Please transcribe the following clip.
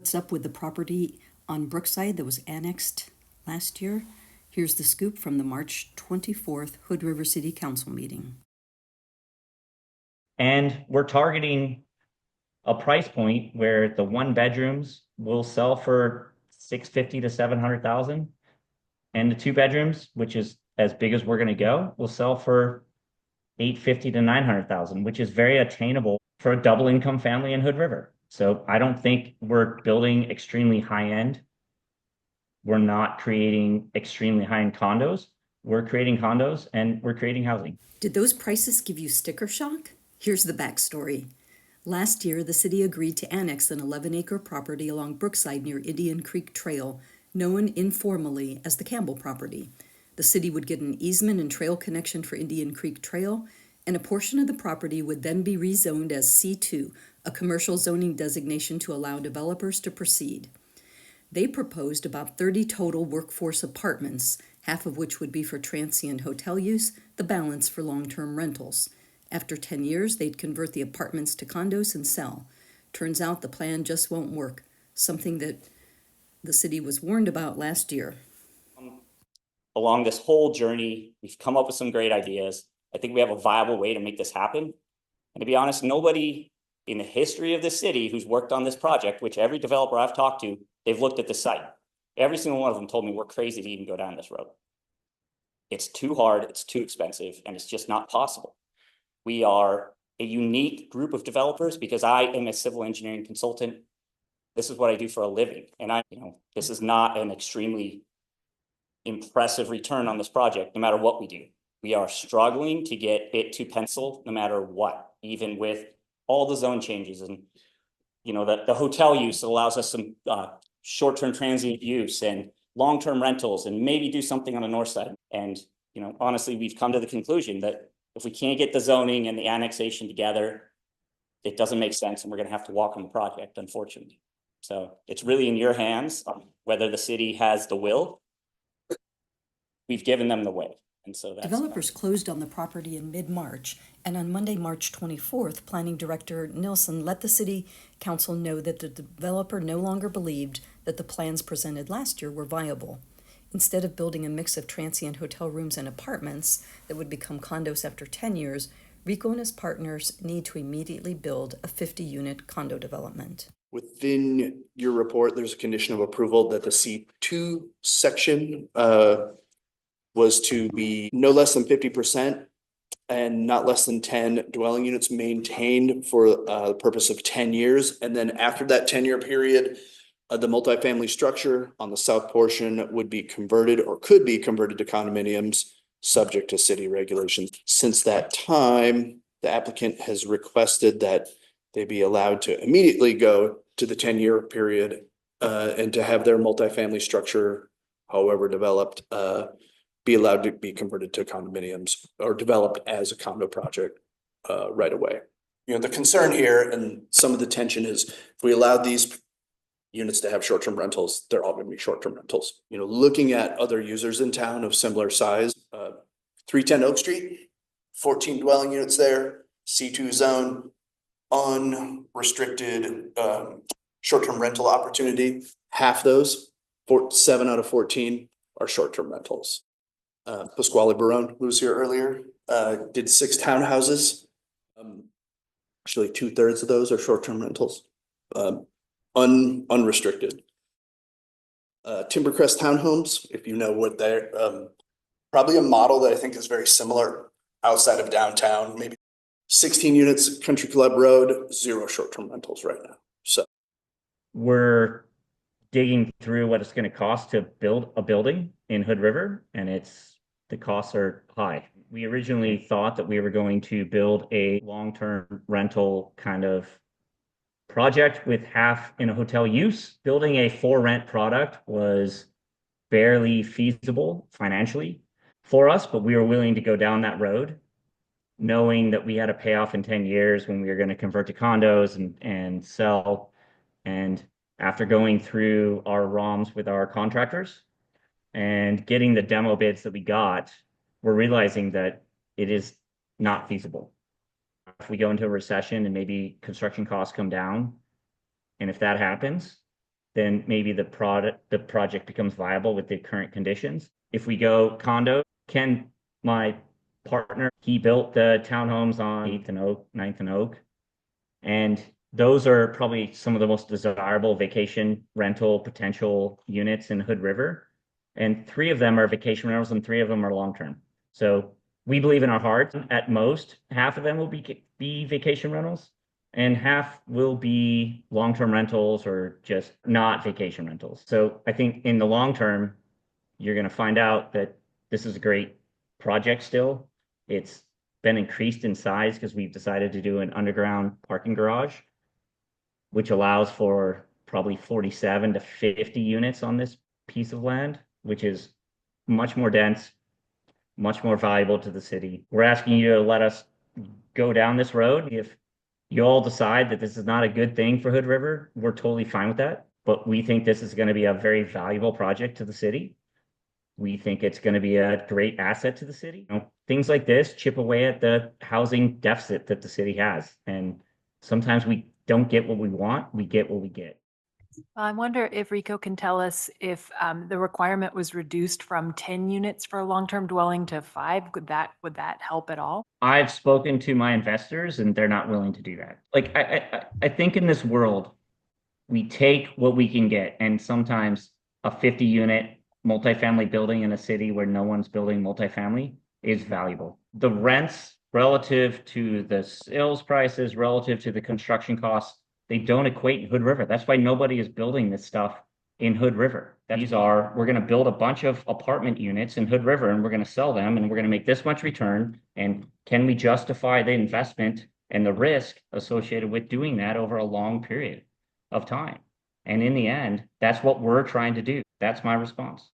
What's up with the property on Brookside that was annexed last year? Here's the scoop from the March 24th Hood River City Council meeting. And we're targeting a price point where the one bedrooms will sell for 650 to 700,000, and the two bedrooms, which is as big as we're going to go, will sell for 850 to 900,000, which is very attainable for a double income family in Hood River. So I don't think we're building extremely high end. We're not creating extremely high end condos. We're creating condos and we're creating housing. Did those prices give you sticker shock? Here's the backstory. Last year, the city agreed to annex an 11-acre property along Brookside near Indian Creek Trail, known informally as the Campbell Property. The city would get an easement and trail connection for Indian Creek Trail, and a portion of the property would then be rezoned as C2, a commercial zoning designation to allow developers to proceed. They proposed about 30 total workforce apartments, half of which would be for transient hotel use, the balance for long-term rentals. After 10 years, they'd convert the apartments to condos and sell. Turns out the plan just won't work, something that the city was warned about last year. Along this whole journey, we've come up with some great ideas. I think we have a viable way to make this happen. And to be honest, nobody in the history of the city who's worked on this project, which every developer I've talked to, they've looked at the site. Every single one of them told me we're crazy to even go down this road. It's too hard, it's too expensive, and it's just not possible. We are a unique group of developers because I am a civil engineering consultant. This is what I do for a living. And this is not an extremely impressive return on this project, no matter what we do. We are struggling to get it to pencil no matter what, even with all the zone changes and the hotel use allows us some short-term transient use and long-term rentals and maybe do something on the north side. And honestly, we've come to the conclusion that if we can't get the zoning and the annexation together, it doesn't make sense, and we're going to have to walk on the project, unfortunately. So it's really in your hands whether the city has the will. We've given them the way. And so that's Developers closed on the property in mid-March, and on Monday, March 24th, Planning Director Nilsson let the City Council know that the developer no longer believed that the plans presented last year were viable. Instead of building a mix of transient hotel rooms and apartments that would become condos after 10 years, Rico and his partners need to immediately build a 50-unit condo development. Within your report, there's a condition of approval that the C2 section was to be no less than 50% and not less than 10 dwelling units maintained for the purpose of 10 years. And then after that 10-year period, the multifamily structure on the south portion would be converted or could be converted to condominiums subject to city regulations. Since that time, the applicant has requested that they be allowed to immediately go to the 10-year period and to have their multifamily structure, however developed, be allowed to be converted to condominiums or developed as a condo project right away. The concern here and some of the tension is if we allow these units to have short-term rentals, they're all going to be short-term rentals. Looking at other users in town of similar size, 310 Oak Street, 14 dwelling units there, C2 zone, unrestricted short-term rental opportunity. Half those, 7 out of 14 are short-term rentals. Pasquale Barone, who was here earlier, did 6 townhouses. Actually, 2/3 of those are short-term rentals, unrestricted. Timbercrest townhomes, if you know what they're, probably a model that I think is very similar outside of downtown, maybe 16 units, Country Club Road, 0 short-term rentals right now. So We're digging through what it's going to cost to build a building in Hood River, and the costs are high. We originally thought that we were going to build a long-term rental kind of project with half in a hotel use. Building a for rent product was barely feasible financially for us, but we were willing to go down that road, knowing that we had a payoff in 10 years when we were going to convert to condos and sell. And after going through our ROMs with our contractors and getting the demo bids that we got, we're realizing that it is not feasible. If we go into a recession and maybe construction costs come down, and if that happens, then maybe the project becomes viable with the current conditions. If we go condo, Ken, my partner, he built the townhomes on 8th and Oak, 9th and Oak. And those are probably some of the most desirable vacation rental potential units in Hood River. And 3 of them are vacation rentals and 3 of them are long-term. So we believe in our heart, at most, half of them will be vacation rentals and half will be long-term rentals or just not vacation rentals. So I think in the long term, you're going to find out that this is a great project still. It's been increased in size because we've decided to do an underground parking garage, which allows for probably 47 to 50 units on this piece of land, which is much more dense, much more valuable to the city. We're asking you to let us go down this road. If you all decide that this is not a good thing for Hood River, we're totally fine with that. But we think this is going to be a very valuable project to the city. We think it's going to be a great asset to the city. Things like this chip away at the housing deficit that the city has. And sometimes we don't get what we want, we get what we get. I wonder if Rico can tell us if the requirement was reduced from 10 units for a long-term dwelling to 5. Would that help at all? I've spoken to my investors and they're not willing to do that. Like I think in this world, we take what we can get, and sometimes a 50-unit multifamily building in a city where no one's building multifamily is valuable. The rents relative to the sales prices, relative to the construction costs, they don't equate in Hood River. That's why nobody is building this stuff in Hood River. We're going to build a bunch of apartment units in Hood River and we're going to sell them and we're going to make this much return. And can we justify the investment and the risk associated with doing that over a long period of time? And in the end, that's what we're trying to do. That's my response.